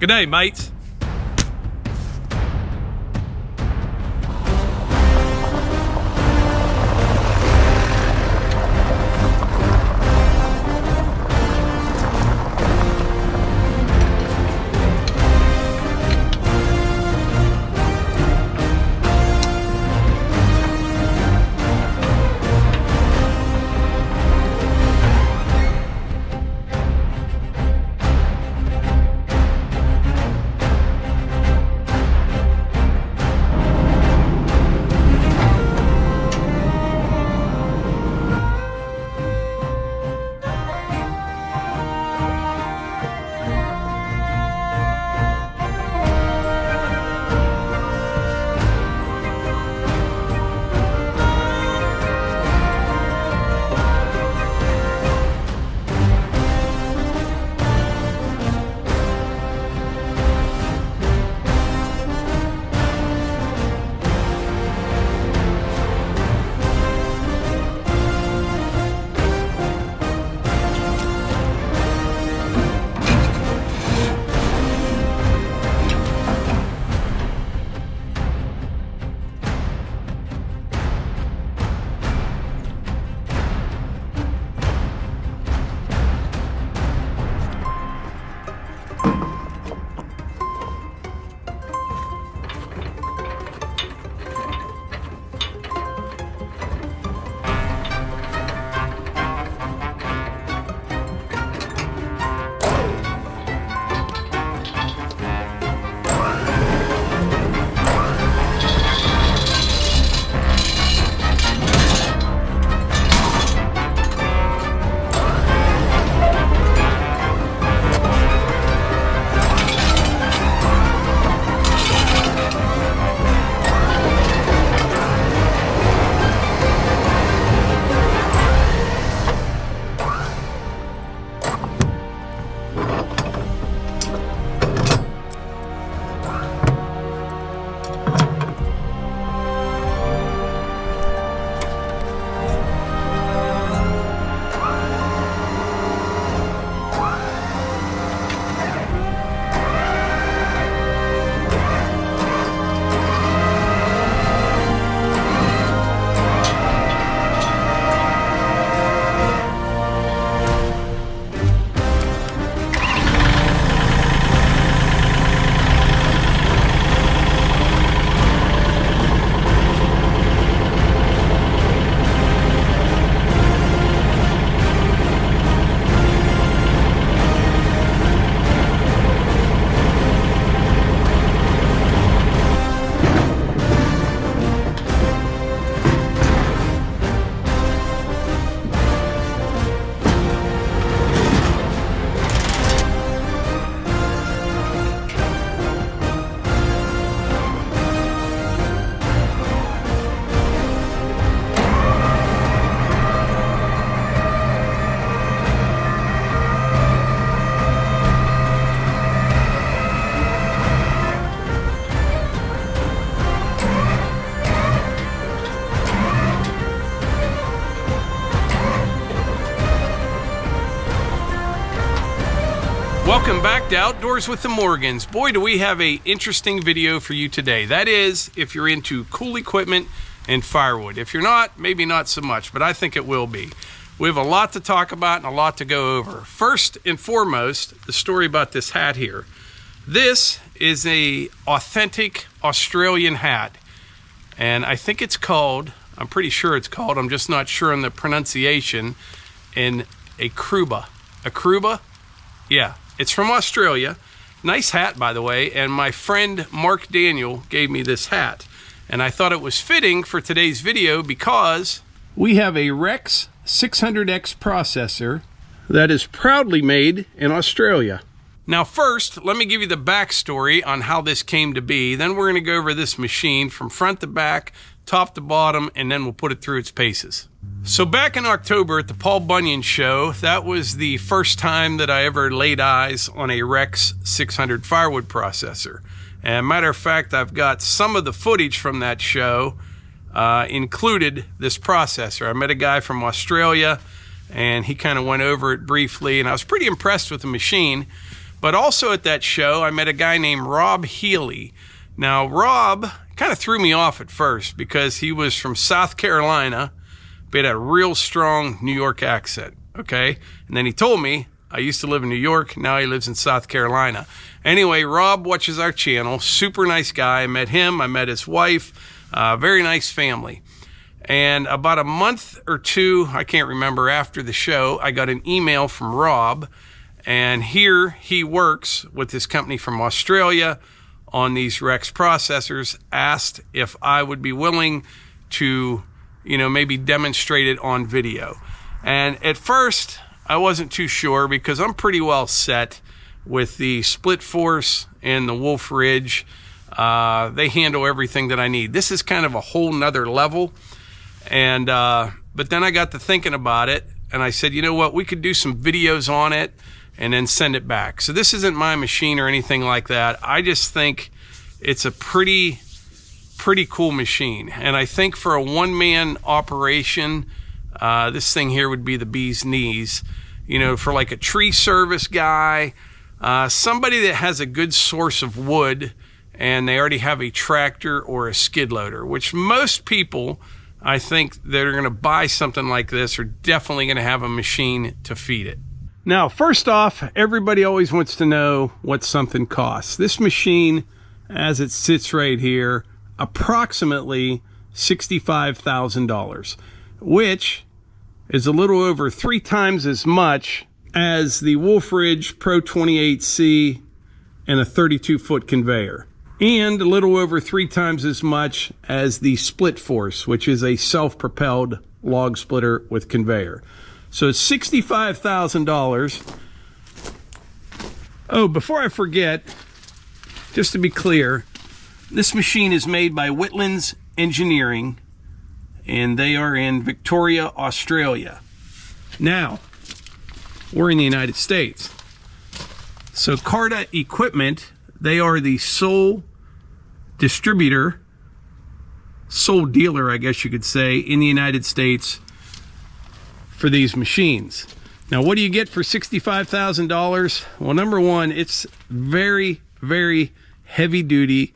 Good day, mates. Welcome back to Outdoors with the Morgans. Boy, do we have a interesting video for you today. That is, if you're into cool equipment and firewood. If you're not, maybe not so much, but I think it will be. We have a lot to talk about and a lot to go over. First and foremost, the story about this hat here. This is a authentic Australian hat, and I think it's called, I'm pretty sure it's called, I'm just not sure on the pronunciation, a Kubota. A Kubota? Yeah. It's from Australia. Nice hat, by the way, and my friend Mark Daniel gave me this hat. And I thought it was fitting for today's video because we have a REX600X processor that is proudly made in Australia. Now first, let me give you the backstory on how this came to be. Then we're going to go over this machine from front to back, top to bottom, and then we'll put it through its paces. So back in October at the Paul Bunyan show, that was the first time that I ever laid eyes on a REX600 firewood processor. And matter of fact, I've got some of the footage from that show included this processor. I met a guy from Australia and he kind of went over it briefly, and I was pretty impressed with the machine. But also at that show, I met a guy named Rob Healy. Now, Rob kind of threw me off at first because he was from South Carolina, but he had a real strong New York accent, okay? And then he told me, I used to live in New York, now he lives in South Carolina. Anyway, Rob watches our channel, super nice guy. I met him, I met his wife, very nice family. And about a month or two, I can't remember, after the show, I got an email from Rob, and here he works with this company from Australia on these REX processors, asked if I would be willing to, maybe demonstrate it on video. And at first, I wasn't too sure because I'm pretty well set with the split force and the Wolfe Ridge. They handle everything that I need. This is kind of a whole nother level. And but then I got to thinking about it, and I said, you know what, we could do some videos on it and then send it back. So this isn't my machine or anything like that. I just think it's a pretty cool machine. And I think for a one-man operation, this thing here would be the bee's knees. For like a tree service guy, somebody that has a good source of wood and they already have a tractor or a skid loader, which most people, I think, that are going to buy something like this are definitely going to have a machine to feed it. Now, first off, everybody always wants to know what something costs. This machine, as it sits right here, approximately $65,000, which is a little over 3 times as much as the Wolfe Ridge Pro 28C and a 32-foot conveyor, and a little over 3 times as much as the Split Force, which is a self-propelled log splitter with conveyor. So it's $65,000. Oh, before I forget, just to be clear, this machine is made by Whitland's Engineering, and they are in Victoria, Australia. Now, we're in the United States. So Carta Equipment, they are the sole distributor, sole dealer, I guess you could say, in the United States for these machines. Now, what do you get for $65,000? Well, number one, it's very, very heavy duty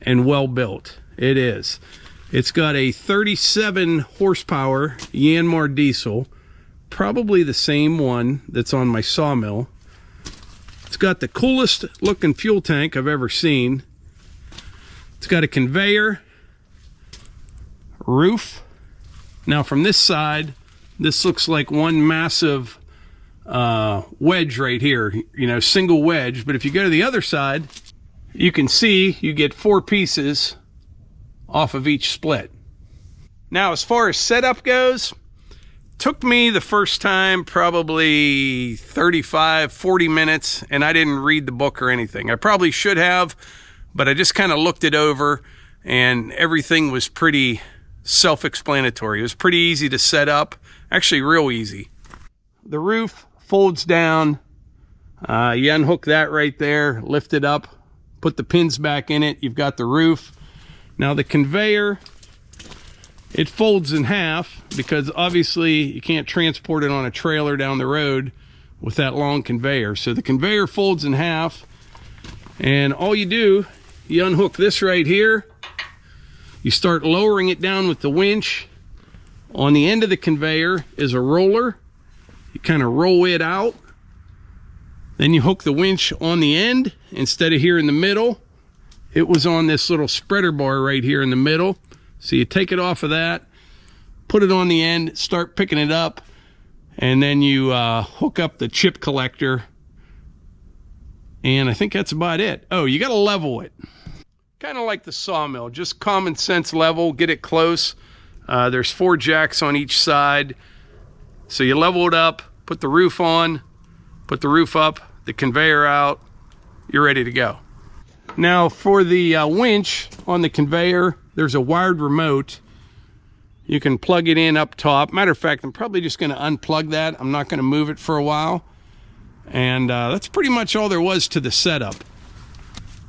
and well built. It is. It's got a 37 horsepower Yanmar diesel, probably the same one that's on my Sawmill. It's got the coolest looking fuel tank I've ever seen. It's got a conveyor, roof. Now from this side, this looks like one massive wedge right here, single wedge. But if you go to the other side, you can see you get 4 pieces off of each split. Now, as far as setup goes, took me the first time probably 35-40 minutes, and I didn't read the book or anything. I probably should have, but I just kind of looked it over, and everything was pretty self-explanatory. It was pretty easy to set up, actually real easy. The roof folds down. You unhook that right there, lift it up, put the pins back in it. You've got the roof. Now the conveyor, it folds in half because obviously you can't transport it on a trailer down the road with that long conveyor. So the conveyor folds in half, and all you do, you unhook this right here. You start lowering it down with the winch. On the end of the conveyor is a roller. You kind of roll it out. Then you hook the winch on the end instead of here in the middle. It was on this little spreader bar right here in the middle. So you take it off of that, put it on the end, start picking it up, and then you hook up the chip collector. And I think that's about it. Oh, you got to level it. Kind of like the Sawmill, just common sense level, get it close. There's 4 jacks on each side. So you level it up, put the roof on, put the roof up, the conveyor out, you're ready to go. Now for the winch on the conveyor, there's a wired remote. You can plug it in up top. Matter of fact, I'm probably just going to unplug that. I'm not going to move it for a while. And that's pretty much all there was to the setup.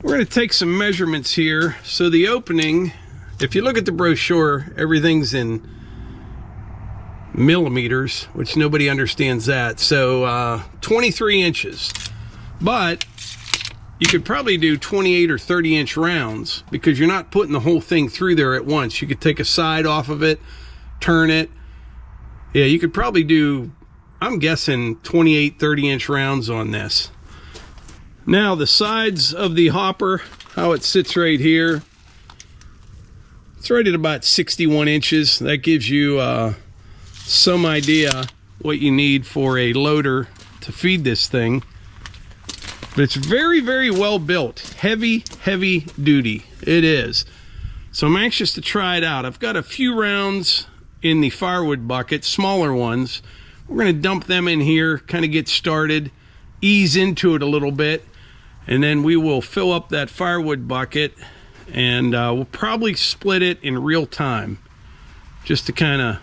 We're going to take some measurements here. So the opening, if you look at the brochure, everything's in millimeters, which nobody understands that. So 23 inches. But you could probably do 28 or 30 inch rounds because you're not putting the whole thing through there at once. You could take a side off of it, turn it. Yeah, you could probably do, I'm guessing 28, 30 inch rounds on this. Now the sides of the hopper, how it sits right here, it's right at about 61 inches. That gives you some idea what you need for a loader to feed this thing. But it's very, very well built. Heavy, heavy duty. It is. So I'm anxious to try it out. I've got a few rounds in the firewood bucket, smaller ones. We're going to dump them in here, kind of get started, ease into it a little bit, and then we will fill up that firewood bucket, and we'll probably split it in real time just to kind of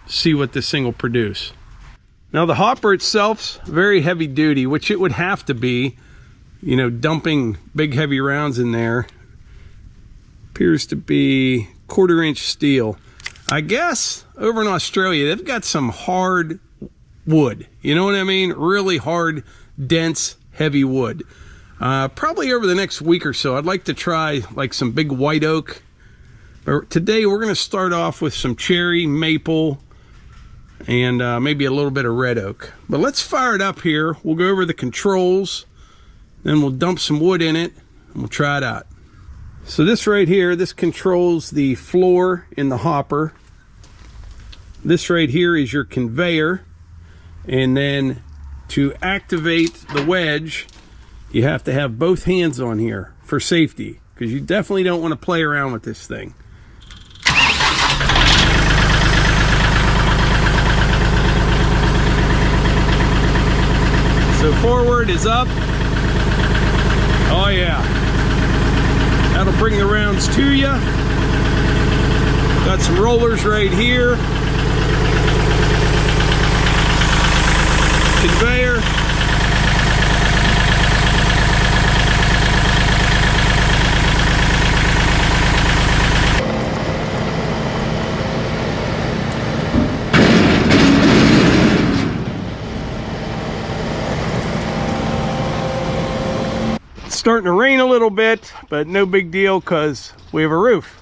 see what this thing will produce. Now the hopper itself's very heavy duty, which it would have to be. You know, dumping big heavy rounds in there. Appears to be 1/4 inch steel. I guess over in Australia they've got some hard wood, you know what I mean? Really hard, dense, heavy wood. Probably over the next week or so I'd like to try like some big white oak. But today we're going to start off with some cherry, maple, and maybe a little bit of red oak. But let's fire it up here. We'll go over the controls. Then we'll dump some wood in it and we'll try it out. So this right here, this controls the floor in the hopper. This right here is your conveyor. And then to activate the wedge, you have to have both hands on here for safety, because you definitely don't want to play around with this thing. So forward is up. Oh yeah, that'll bring the rounds to you. Got some rollers right here. Conveyor. Starting to rain a little bit, but no big deal because we have a roof.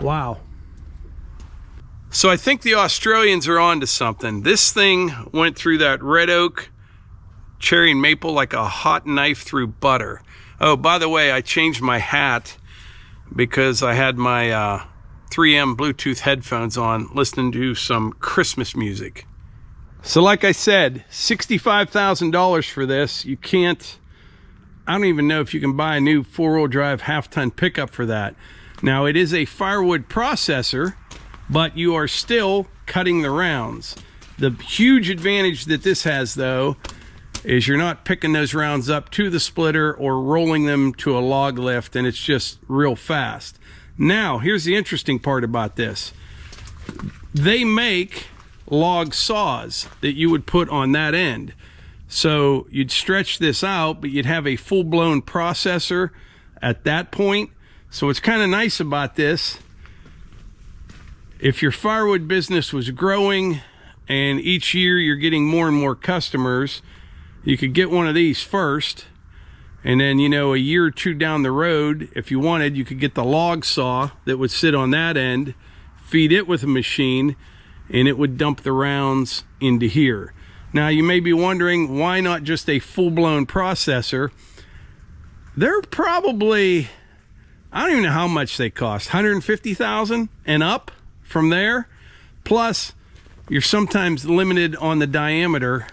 Wow. So I think the Australians are on to something. This thing went through that red oak, cherry and maple like a hot knife through butter. Oh, by the way, I changed my hat because I had my 3M Bluetooth headphones on listening to some Christmas music. So like I said, $65,000 for this. You can't, I don't even know if you can buy a new 4-wheel drive half-ton pickup for that. Now it is a firewood processor, but you are still cutting the rounds. The huge advantage that this has though is you're not picking those rounds up to the splitter or rolling them to a log lift, and it's just real fast. Now, here's the interesting part about this. They make log saws that you would put on that end. So you'd stretch this out, but you'd have a full-blown processor at that point. So what's kind of nice about this, if your firewood business was growing and each year you're getting more and more customers, you could get one of these first, and then, you know, a year or two down the road, if you wanted, you could get the log saw that would sit on that end, feed it with a machine, and it would dump the rounds into here. Now you may be wondering, why not just a full-blown processor? They're probably, I don't even know how much they cost, $150,000 and up from there. Plus, you're sometimes limited on the diameter.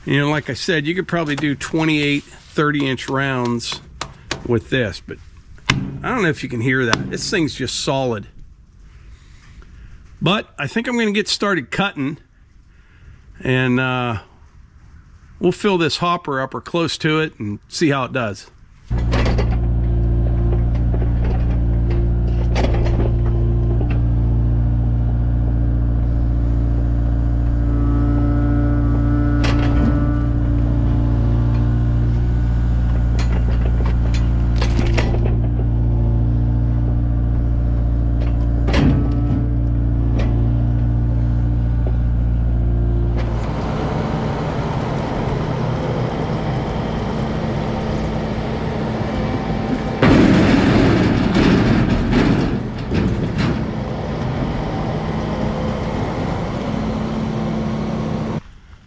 You know, like I said, you could probably do 28, 30-inch rounds with this, but I don't know if you can hear that. This thing's just solid. But I think I'm going to get started cutting, and we'll fill this hopper up or close to it and see how it does.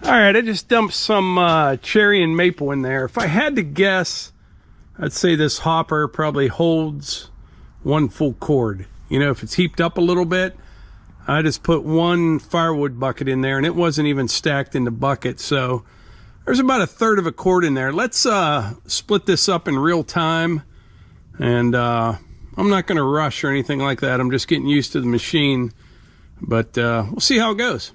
All right, I just dumped some cherry and maple in there. If I had to guess, I'd say this hopper probably holds 1 full cord. You know, if it's heaped up a little bit, I just put 1 firewood bucket in there, and it wasn't even stacked in the bucket. So there's about 1/3 of a cord in there. Let's split this up in real time. And I'm not going to rush or anything like that. I'm just getting used to the machine. But we'll see how it goes.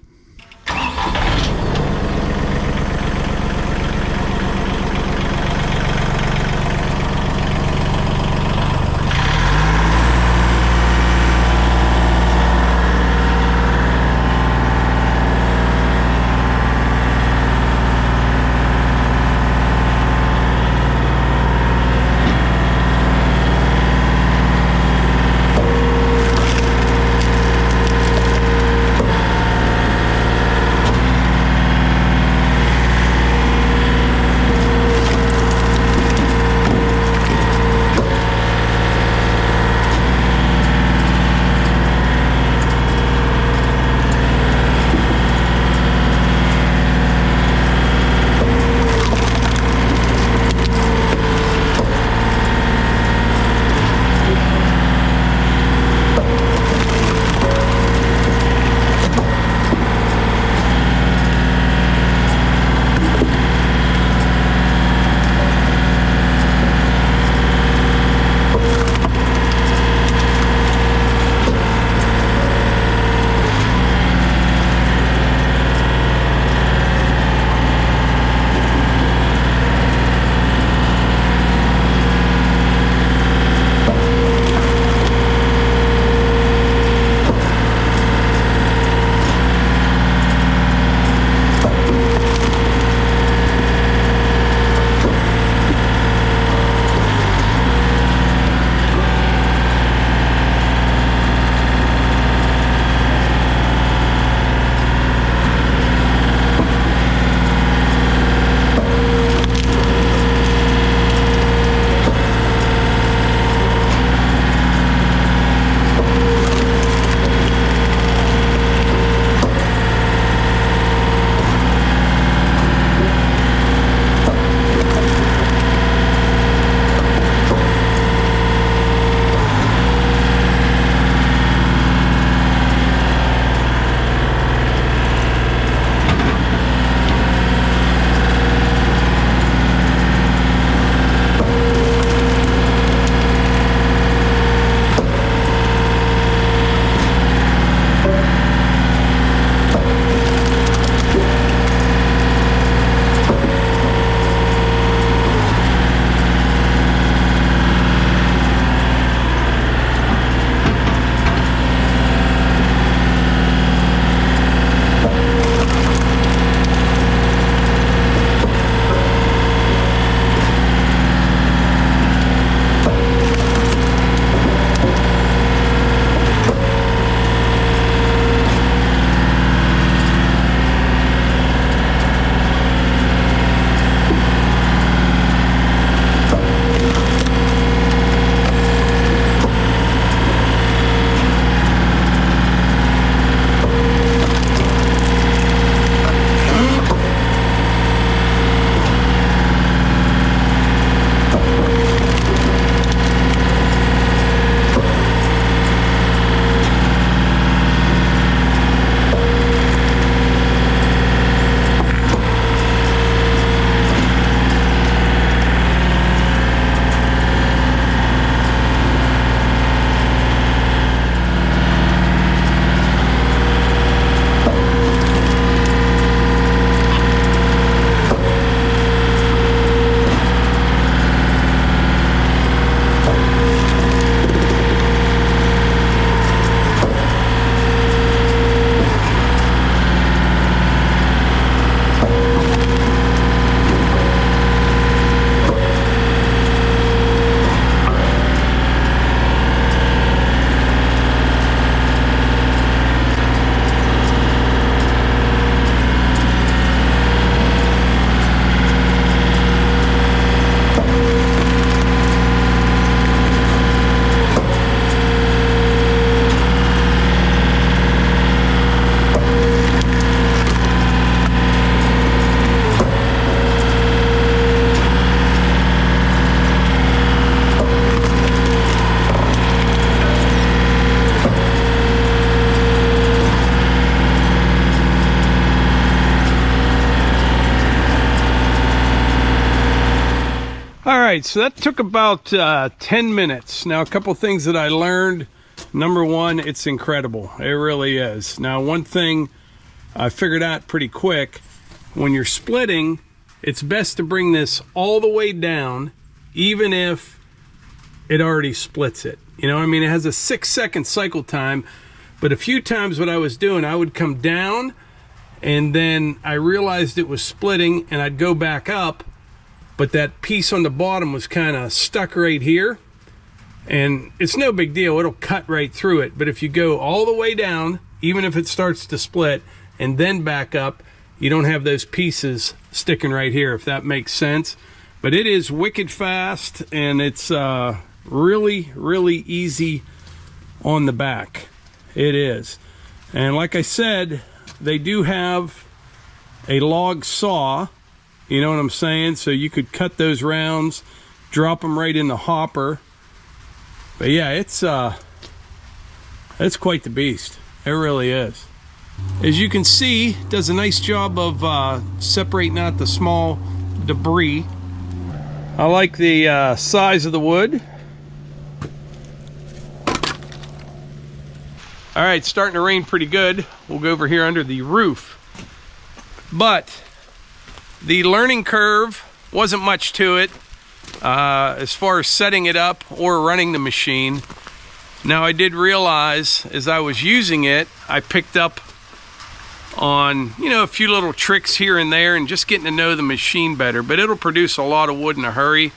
right, so that took about 10 minutes. Now, a couple things that I learned. Number one, it's incredible. It really is. Now, one thing I figured out pretty quick, when you're splitting, it's best to bring this all the way down, even if it already splits it. You know, I mean, it has a 6-second cycle time, but a few times what I was doing, I would come down, and then I realized it was splitting, and I'd go back up, but that piece on the bottom was kind of stuck right here. And it's no big deal, it'll cut right through it. But if you go all the way down, even if it starts to split, and then back up, you don't have those pieces sticking right here, if that makes sense. But it is wicked fast, and it's really, really easy on the back. It is. And like I said, they do have a log saw, you know what I'm saying? So you could cut those rounds, drop them right in the hopper. But yeah, it's quite the beast. It really is. As you can see, it does a nice job of separating out the small debris. I like the size of the wood. All right, it's starting to rain pretty good. We'll go over here under the roof. But the learning curve wasn't much to it. As far as setting it up or running the machine. Now, I did realize as I was using it, I picked up on, you know, a few little tricks here and there and just getting to know the machine better, but it'll produce a lot of wood in a hurry.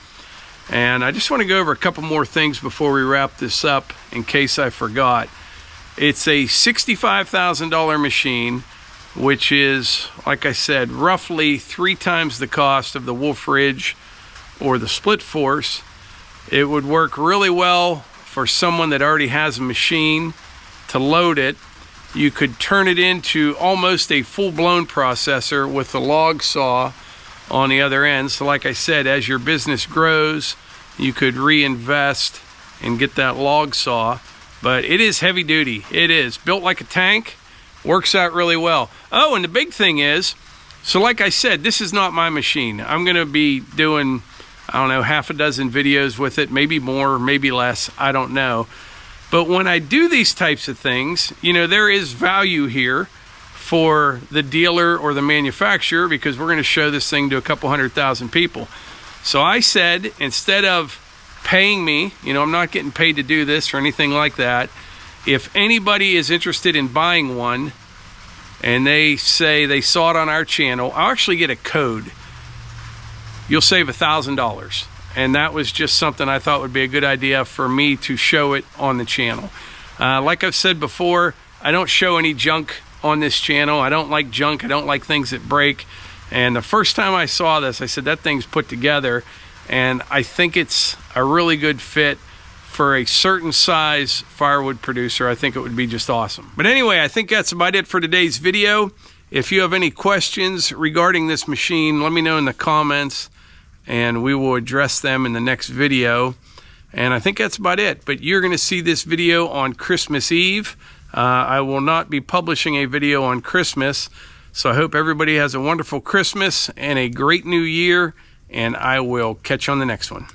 And I just want to go over a couple more things before we wrap this up in case I forgot. It's a $65,000 machine, which is, like I said, roughly 3 times the cost of the Wolfe Ridge or the Split Force. It would work really well for someone that already has a machine to load it. You could turn it into almost a full-blown processor with the log saw on the other end. So like I said, as your business grows, you could reinvest and get that log saw. But it is heavy duty. It is built like a tank, works out really well. Oh, and the big thing is, so like I said, this is not my machine. I'm gonna be doing, I don't know, half a dozen videos with it, maybe more, maybe less, I don't know. But when I do these types of things, you know, there is value here for the dealer or the manufacturer, because we're gonna show this thing to a couple 100,000 people. So I said, instead of paying me, you know, I'm not getting paid to do this or anything like that. If anybody is interested in buying one and they say they saw it on our channel, I'll actually get a code. You'll save $1,000. And that was just something I thought would be a good idea for me to show it on the channel. Like I've said before, I don't show any junk on this channel. I don't like junk. I don't like things that break. And the first time I saw this, I said, that thing's put together. And I think it's a really good fit for a certain size firewood producer. I think it would be just awesome. But anyway, I think that's about it for today's video. If you have any questions regarding this machine, let me know in the comments and we will address them in the next video. And I think that's about it. But you're going to see this video on Christmas Eve. I will not be publishing a video on Christmas. So I hope everybody has a wonderful Christmas and a great new year. And I will catch you on the next one.